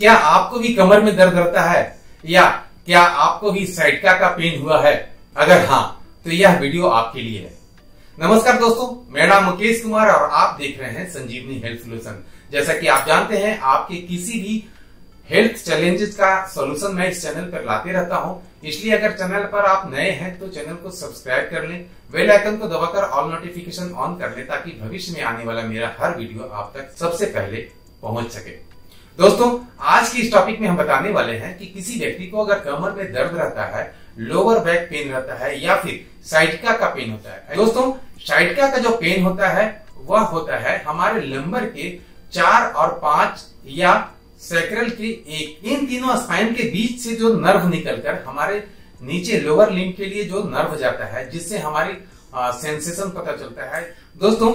क्या आपको भी कमर में दर्द रहता है या क्या आपको भी साइटिका का पेन हुआ है? अगर हाँ तो यह वीडियो आपके लिए है। नमस्कार दोस्तों, मेरा नाम मुकेश कुमार और आप देख रहे हैं संजीवनी हेल्थ सॉल्यूशन। जैसा कि आप जानते हैं, आपके किसी भी हेल्थ चैलेंजेस का सॉल्यूशन मैं इस चैनल पर लाते रहता हूं। इसलिए अगर चैनल पर आप नए हैं तो चैनल को सब्सक्राइब कर लें, बेल आइकन को दबाकर ऑल नोटिफिकेशन ऑन कर लें ताकि भविष्य में आने वाला मेरा हर वीडियो आप तक सबसे पहले पहुंच सके। दोस्तों, आज की इस टॉपिक में हम बताने वाले हैं कि किसी व्यक्ति को अगर कमर में दर्द रहता है, लोअर बैक पेन रहता है या फिर साइटिका का पेन होता है। दोस्तों, साइटिका का जो पेन होता है वह होता है हमारे लंबर के 4 और 5 या सैक्रल के 1, इन तीनों स्पाइन के बीच से जो नर्व निकलकर हमारे नीचे लोअर लिम्ब के लिए जो नर्व जाता है, जिससे हमारी सेंसेशन पता चलता है। दोस्तों,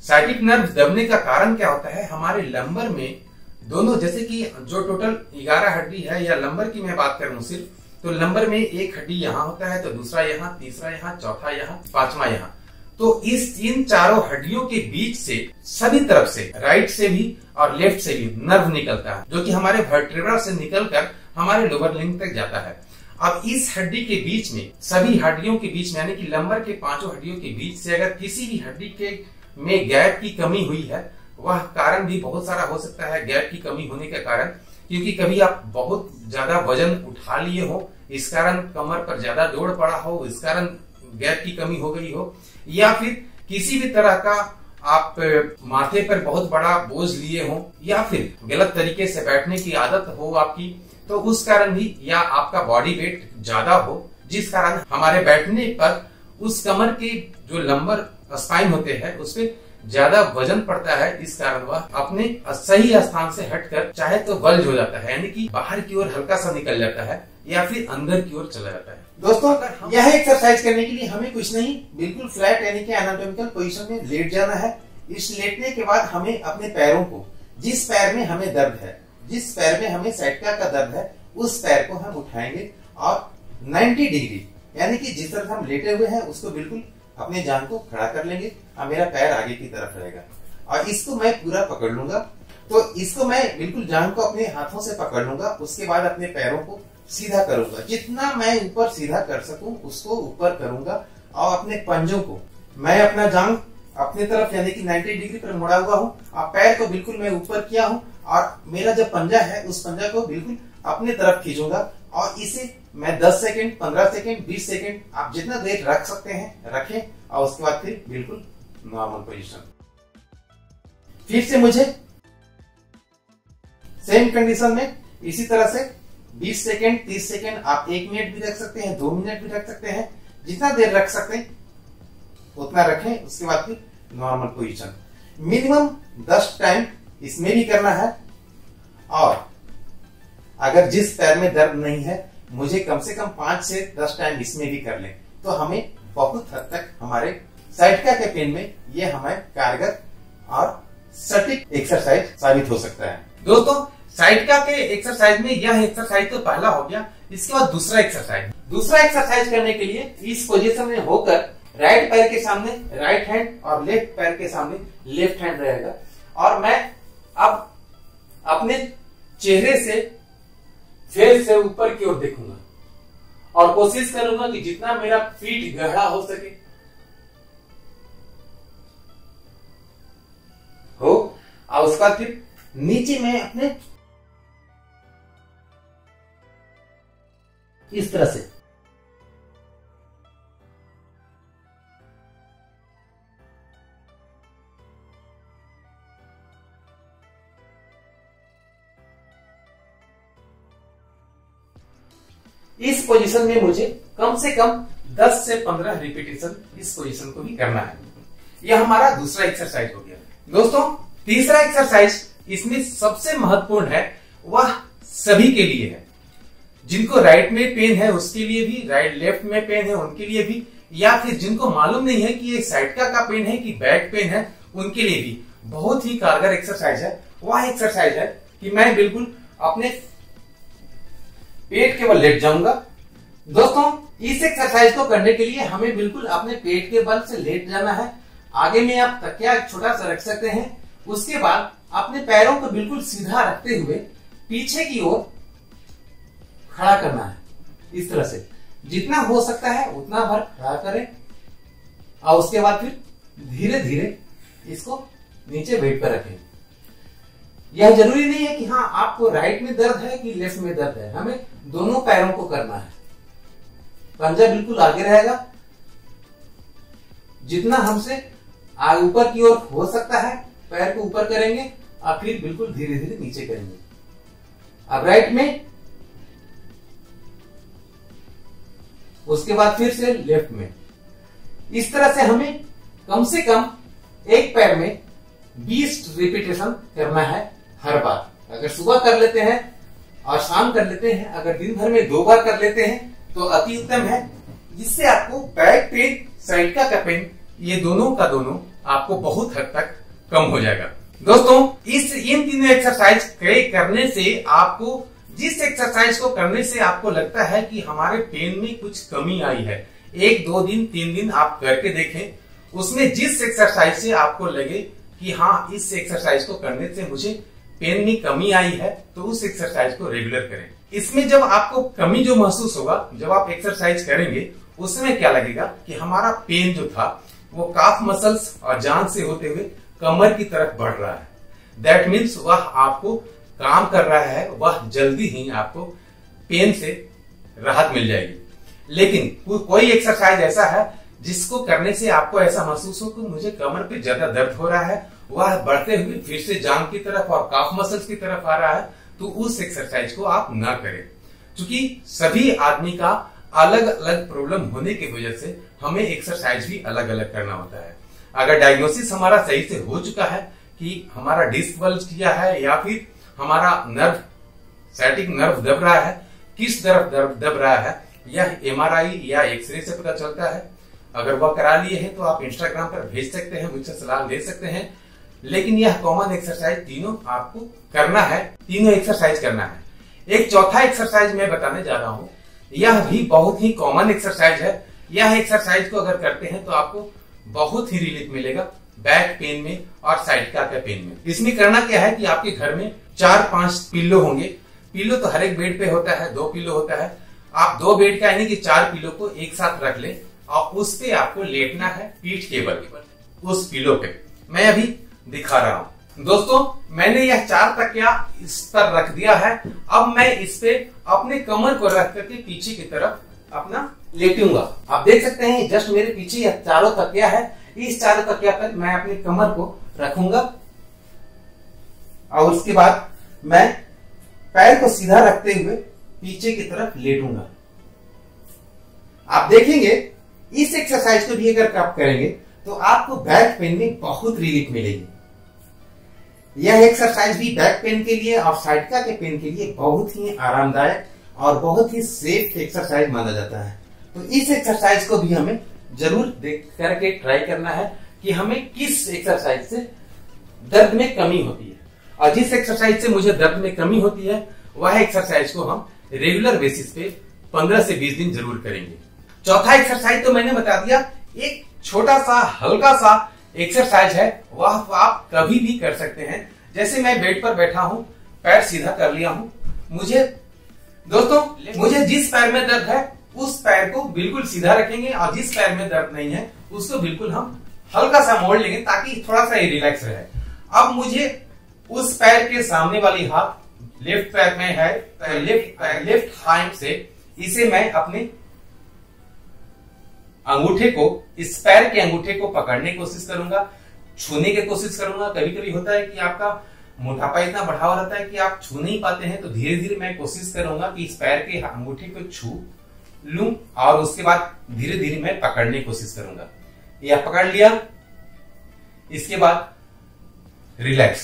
साइटिक नर्व दबने का कारण क्या होता है? हमारे लंबर में दोनों, जैसे कि जो टोटल 11 हड्डी है या लंबर की मैं बात करूं सिर्फ, तो लंबर में एक हड्डी यहाँ होता है, तो दूसरा यहाँ, तीसरा यहाँ, चौथा यहाँ, पांचवा यहाँ। तो इन चारों हड्डियों के बीच से सभी तरफ से, राइट से भी और लेफ्ट से भी नर्व निकलता है, जो कि हमारे वर्टेब्रा से निकलकर हमारे लोअर लिम्ब तक जाता है। अब इस हड्डी के बीच में, सभी हड्डियों के बीच में, यानी कि लंबर के 5 हड्डियों के बीच से अगर किसी भी हड्डी के में गैप की कमी हुई है, वह कारण भी बहुत सारा हो सकता है। गैप की कमी होने के कारण, क्योंकि कभी आप बहुत ज्यादा वजन उठा लिए हो, इस कारण कमर पर ज्यादा जोड़ पड़ा हो, इस कारण गैप की कमी हो गई हो, या फिर किसी भी तरह का आप माथे पर बहुत बड़ा बोझ लिए हो, या फिर गलत तरीके से बैठने की आदत हो आपकी, तो उस कारण भी, या आपका बॉडी वेट ज्यादा हो, जिस कारण हमारे बैठने पर उस कमर के जो लंबर स्पाइन होते हैं उस पर ज्यादा वजन पड़ता है। इस कारण वह अपने सही स्थान से हटकर चाहे तो बल्ज हो जाता है, यानी कि बाहर की ओर हल्का सा निकल जाता है या फिर अंदर की ओर चला जाता है। दोस्तों, यह एक्सरसाइज करने के लिए हमें कुछ नहीं, बिल्कुल फ्लैट यानी कि एनाटॉमिकल पोजीशन में लेट जाना है। इस लेटने के बाद हमें अपने पैरों को, जिस पैर में हमें दर्द है, जिस पैर में हमें साइटिका का दर्द है, उस पैर को हम उठाएंगे और 90 डिग्री, यानी कि जिस तरह हम लेटे हुए हैं उसको बिल्कुल अपने जांघ को खड़ा कर लेंगे और मेरा पैर आगे की तरफ रहेगा और इसको मैं पूरा पकड़ लूंगा। तो इसको मैं बिल्कुल जांघ को अपने हाथों से पकड़ लूंगा। उसके बाद अपने पैरों को सीधा करूंगा, जितना मैं ऊपर सीधा कर सकूं उसको ऊपर करूंगा और अपने पंजों को मैं अपना जांघ अपने तरफ यानी कि 90 डिग्री पर मुड़ा हुआ हूँ और पैर को बिल्कुल मैं ऊपर किया हूँ और मेरा जो पंजा है उस पंजा को बिल्कुल अपने तरफ खींचूंगा और इसे मैं 10 सेकंड, 15 सेकंड, 20 सेकंड, आप जितना देर रख सकते हैं रखें और उसके बाद फिर बिल्कुल नॉर्मल पोजीशन। फिर से मुझे सेम कंडीशन में इसी तरह से 20 सेकंड, 30 सेकंड, आप 1 मिनट भी रख सकते हैं, 2 मिनट भी रख सकते हैं, जितना देर रख सकते हैं उतना रखें। उसके बाद फिर नॉर्मल पोजीशन। मिनिमम 10 टाइम इसमें भी करना है और अगर जिस पैर में दर्द नहीं है, मुझे कम से कम 5 से 10 टाइम इसमें भी कर लें, तो हमें बहुत हद तक हमारे साइटिका के पेन में ये हमें कारगर और सटीक एक्सरसाइज साबित हो सकता है। दोस्तों, साइटिका के एक्सरसाइज में यह एक्सरसाइज तो पहला हो गया। इसके बाद दूसरा एक्सरसाइज करने के लिए इस पोजीशन में होकर राइट पैर के सामने राइट हैंड और लेफ्ट पैर के सामने लेफ्ट हैंड रहेगा और मैं अब अपने चेहरे से, फेस से ऊपर की ओर देखूंगा और कोशिश करूंगा कि जितना मेरा फीट गहरा हो सके हो, और उसका फिर नीचे में अपने इस तरह से इस पोजीशन में मुझे कम से कम 10 से 15 रिपीटेशन इस पोजीशन को भी करना है। यह हमारा दूसरा एक्सरसाइज हो गया। दोस्तों, तीसरा एक्सरसाइज इसमें सबसे महत्वपूर्ण है, वह सभी के लिए है। जिनको राइट में पेन है उसके लिए भी, राइट लेफ्ट में पेन है उनके लिए भी, या फिर जिनको मालूम नहीं है कि ये साइटिका का पेन है कि बैक पेन है, उनके लिए भी बहुत ही कारगर एक्सरसाइज है। वह एक्सरसाइज है कि मैं बिल्कुल अपने पेट के बल लेट जाऊंगा। दोस्तों, इस एक्सरसाइज को करने के लिए हमें बिल्कुल अपने पेट के बल से लेट जाना है। आगे में आप तकिया छोटा सा रख सकते हैं। उसके बाद अपने पैरों को बिल्कुल सीधा रखते हुए पीछे की ओर खड़ा करना है। इस तरह से जितना हो सकता है उतना भर खड़ा करें और उसके बाद फिर धीरे धीरे इसको नीचे बेड पर रखें। यह जरूरी नहीं है कि हाँ आपको राइट में दर्द है कि लेफ्ट में दर्द है, हमें दोनों पैरों को करना है। पंजा बिल्कुल आगे रहेगा, जितना हमसे ऊपर की ओर हो सकता है पैर को ऊपर करेंगे और फिर बिल्कुल धीरे धीरे नीचे करेंगे। अब राइट में, उसके बाद फिर से लेफ्ट में। इस तरह से हमें कम से कम एक पैर में 20 रिपीटेशन करना है हर बार। अगर सुबह कर लेते हैं और शाम कर लेते हैं, अगर दिन भर में 2 बार कर लेते हैं तो अति उत्तम है, जिससे आपको बैक पेन, साइटिका का पेन, ये दोनों का दोनों आपको बहुत हद तक कम हो जाएगा। दोस्तों इन तीनों एक्सरसाइज करने से आपको, जिस एक्सरसाइज को करने से आपको लगता है कि हमारे पेन में कुछ कमी आई है, 1, 2 दिन, 3 दिन आप करके देखें। उसमें जिस एक्सरसाइज से आपको लगे कि हाँ इस एक्सरसाइज को करने से मुझे पेन में कमी आई है, तो उस एक्सरसाइज को रेगुलर करें। इसमें जब आपको कमी जो महसूस होगा, जब आप एक्सरसाइज करेंगे, उसमें क्या लगेगा कि हमारा पेन जो था वो काफ मसल्स और जांघ से होते हुए कमर की तरफ बढ़ रहा है। दैट मीन्स वह आपको काम कर रहा है, वह जल्दी ही आपको पेन से राहत मिल जाएगी। लेकिन कोई एक्सरसाइज ऐसा है जिसको करने से आपको ऐसा महसूस हो कि मुझे कमर पे ज्यादा दर्द हो रहा है, वह बढ़ते हुए फिर से जांघ की तरफ और काफ मसल्स की तरफ आ रहा है, तो उस एक्सरसाइज को आप ना करें। क्योंकि सभी आदमी का अलग अलग प्रॉब्लम होने की वजह से हमें एक्सरसाइज भी अलग अलग करना होता है। अगर डायग्नोसिस हमारा सही से हो चुका है कि हमारा डिस्क बल्ज किया है या फिर हमारा नर्व, सैटिक नर्व दब रहा है, किस तरफ दब रहा है, यह MRI या एक्सरे से पता चलता है। अगर वह करा लिए हैं तो आप इंस्टाग्राम पर भेज सकते हैं, मुझसे सलाह ले सकते हैं। लेकिन यह कॉमन एक्सरसाइज तीनों आपको करना है, तीनों एक्सरसाइज करना है। एक चौथा एक्सरसाइज मैं बताने जा रहा हूं, यह भी बहुत ही कॉमन एक्सरसाइज है। यह एक्सरसाइज को अगर करते हैं तो आपको बहुत ही रिलीफ मिलेगा बैक पेन में और साइटिका के पेन में। इसमें करना क्या है कि आपके घर में 4-5 पिल्लो होंगे। पिल्लो तो हर एक बेड पे होता है, 2 पिल्लो होता है। आप 2 बेड का यानी कि 4 पिल्लो को एक साथ रख ले और उस पे आपको लेटना है पीठ के बल उस पिल्लो पे। मैं अभी दिखा रहा हूं। दोस्तों मैंने यह 4 तकिया इस पर रख दिया है। अब मैं इस पे अपने कमर को रख करके पीछे की तरफ अपना लेटूंगा। आप देख सकते हैं जस्ट मेरे पीछे यह चारों तकिया है। इस चारों तकिया पर मैं अपनी कमर को रखूंगा और उसके बाद मैं पैर को सीधा रखते हुए पीछे की तरफ लेटूंगा। आप देखेंगे इस एक्सरसाइज को भी अगर आप करेंगे तो आपको बैक पेन में बहुत रिलीफ मिलेगी। यह एक्सरसाइज भी बैक पेन के लिए और साइटिका के पेन के लिए बहुत ही आरामदायक और बहुत ही सेफ एक्सरसाइज माना जाता है। तो इस एक्सरसाइज को भी हमें जरूर देख करके ट्राई करना है कि हमें किस एक्सरसाइज से दर्द में कमी होती है, और जिस एक्सरसाइज से मुझे दर्द में कमी होती है वह एक्सरसाइज को हम रेगुलर बेसिस पे 15 से 20 दिन जरूर करेंगे। चौथा एक्सरसाइज तो मैंने बता दिया। एक छोटा सा हल्का सा एक्सरसाइज है, वह आप कभी भी कर सकते हैं। जैसे मैं बेड पर बैठा हूं, पैर सीधा कर लिया हूं, मुझे जिस पैर में दर्द है उस पैर को बिल्कुल सीधा रखेंगे और जिस पैर में दर्द नहीं है उसको बिल्कुल हम हल्का सा मोड़ लेंगे ताकि थोड़ा सा ही रिलैक्स रहे। अब मुझे उस पैर के सामने वाली हाथ लेफ्ट पैर में है, लेफ्ट हैंड से इसे मैं अपने अंगूठे को, इस पैर के अंगूठे को पकड़ने की कोशिश करूंगा, छूने की कोशिश करूंगा। कभी कभी होता है कि आपका मोटापा इतना बढ़ा हुआ रहता है कि आप छू नहीं पाते हैं, तो धीरे धीरे मैं कोशिश करूंगा कि इस पैर के अंगूठे को छू लूं और उसके बाद धीरे धीरे मैं पकड़ने की कोशिश करूंगा। यह पकड़ लिया, इसके बाद रिलैक्स,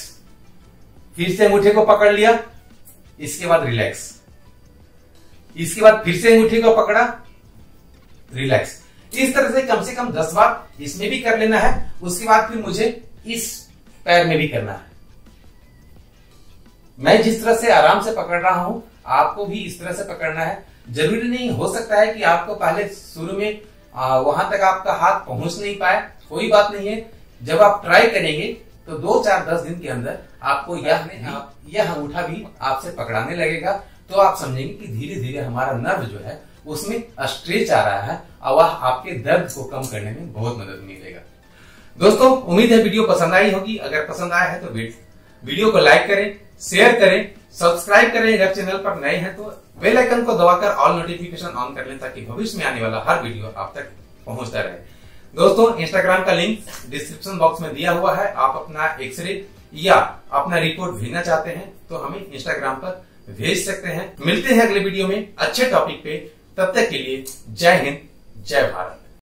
फिर से अंगूठे को पकड़ लिया, इसके बाद रिलैक्स, इसके बाद फिर से अंगूठे को पकड़ा, रिलैक्स। इस तरह से कम 10 बार इसमें भी कर लेना है। उसके बाद फिर मुझे इस पैर में भी करना है। मैं जिस तरह से आराम से पकड़ रहा हूं आपको भी इस तरह से पकड़ना है। जरूरी नहीं, हो सकता है कि आपको पहले शुरू में वहां तक आपका हाथ पहुंच नहीं पाए, कोई बात नहीं है। जब आप ट्राई करेंगे तो 2, 4, 10 दिन के अंदर आपको यह अंगूठा भी आपसे पकड़ाने लगेगा, तो आप समझेंगे कि धीरे धीरे हमारा नर्व जो है उसमें स्ट्रेच आ रहा है और वह आपके दर्द को कम करने में बहुत मदद मिलेगा। दोस्तों, उम्मीद है वीडियो पसंद आई होगी। अगर पसंद आया है तो वीडियो को लाइक करें, शेयर करें, सब्सक्राइब करें। अगर चैनल पर नए हैं तो बेल आइकन को दबाकर ऑल नोटिफिकेशन ऑन कर लें, ताकि भविष्य में आने वाला हर वीडियो आप तक पहुंचता रहे। दोस्तों, इंस्टाग्राम का लिंक डिस्क्रिप्शन बॉक्स में दिया हुआ है। आप अपना एक्सरे या अपना रिपोर्ट भेजना चाहते हैं तो हमें इंस्टाग्राम पर भेज सकते हैं। मिलते हैं अगले वीडियो में अच्छे टॉपिक पे। तब तक के लिए जय हिंद, जय भारत।